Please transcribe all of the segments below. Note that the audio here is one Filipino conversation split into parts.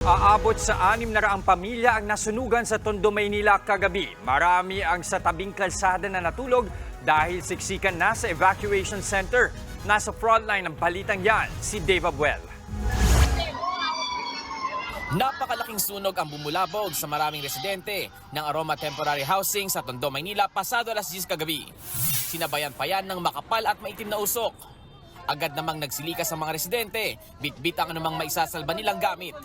Aabot sa 600 pamilya ang nasunugan sa Tondo, Maynila kagabi. Marami ang sa tabing kalsada na natulog dahil siksikan na sa evacuation center. Nasa frontline ng balitang yan, si Dave Abuel. Napakalaking sunog ang bumulabog sa maraming residente ng Aroma Temporary Housing sa Tondo, Maynila pasado alas 10 kagabi. Sinabayan pa yan ng makapal at maitim na usok. Agad namang nagsilikas sa mga residente, bitbit ang anumang maisasalba nilang gamit.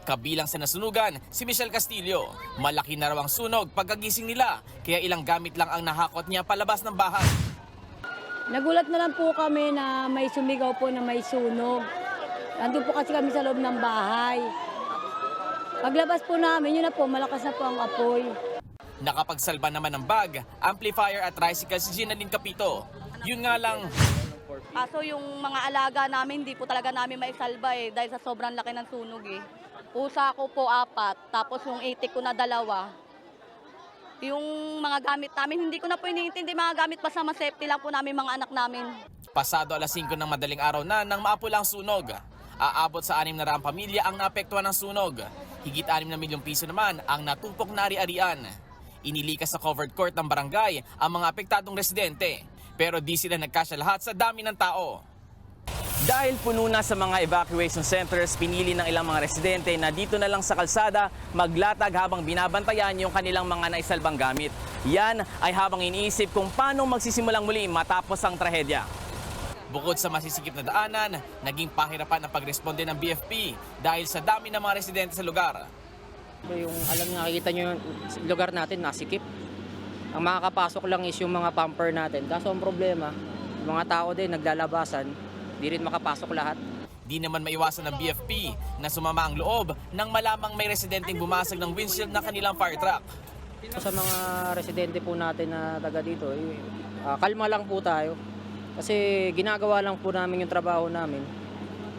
Kabilang sa nasunugan, si Michelle Castillo. Malaki na raw ang sunog pagkagising nila, kaya ilang gamit lang ang nahakot niya palabas ng bahay. Nagulat na lang po kami na may sumigaw po na may sunog. Nandun po kasi kami sa loob ng bahay. Paglabas po namin, yun na po, malakas na po ang apoy. Nakapagsalba naman ng bag, amplifier at tricycle si Ginaline Capito. Yun nga lang, Kaso yung mga alaga namin, hindi po talaga namin maisalba dahil sa sobrang laki ng sunog Pusa ko po 4, tapos yung itik ko na 2. Yung mga gamit namin, hindi ko na po iniintindi mga gamit, basta ma-safety lang po namin mga anak namin. pasado alas 5 ng madaling araw na nang maapula ang sunog. Aabot sa 600 pamilya ang naapektuhan ng sunog. Higit 6 na milyong piso naman ang natupok na ari-arian. Inilikas sa covered court ng barangay ang mga apektadong residente. Pero di sila nagkasya lahat sa dami ng tao. Dahil puno na sa mga evacuation centers, pinili ng ilang mga residente na dito na lang sa kalsada maglatag habang binabantayan yung kanilang mga naisalbang gamit. Yan ay habang iniisip kung paano magsisimulang muli matapos ang trahedya. Bukod sa masisikip na daanan, naging pahirapan ang pagresponde ng BFP dahil sa dami ng mga residente sa lugar. Yung nakikita nyo yung lugar natin, nasikip. Ang makakapasok lang is yung mga pumper natin. Kaso ang problema, yung mga tao din naglalabasan, di rin makapasok lahat. Di naman maiwasan ng BFP na sumama ang loob nang malamang may residenteng bumasag ng windshield ng kanilang fire truck. Sa mga residente po natin na taga dito, kalma lang po tayo. Kasi ginagawa lang po namin yung trabaho namin.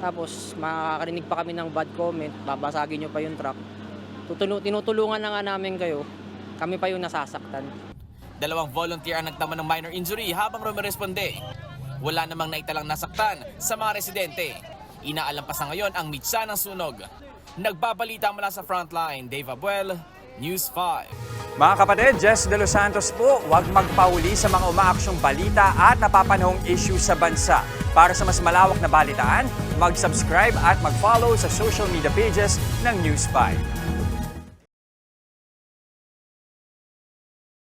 Tapos makakarinig pa kami ng bad comment, babasagin nyo pa yung truck. Tinutulungan na nga namin kayo, kami pa yung nasasaktan. 2 volunteer ang nagtama ng minor injury habang rumiresponde. Wala namang naitalang nasaktan sa mga residente. Inaalam pa sa ngayon ang mitsa ng sunog. Nagbabalita mula sa frontline, Dave Abuel, News 5. Mga kapatid, Jess De Los Santos po, huwag magpahuli sa mga umaaksyong balita at napapanahong issue sa bansa. Para sa mas malawak na balitaan, mag-subscribe at mag-follow sa social media pages ng News 5.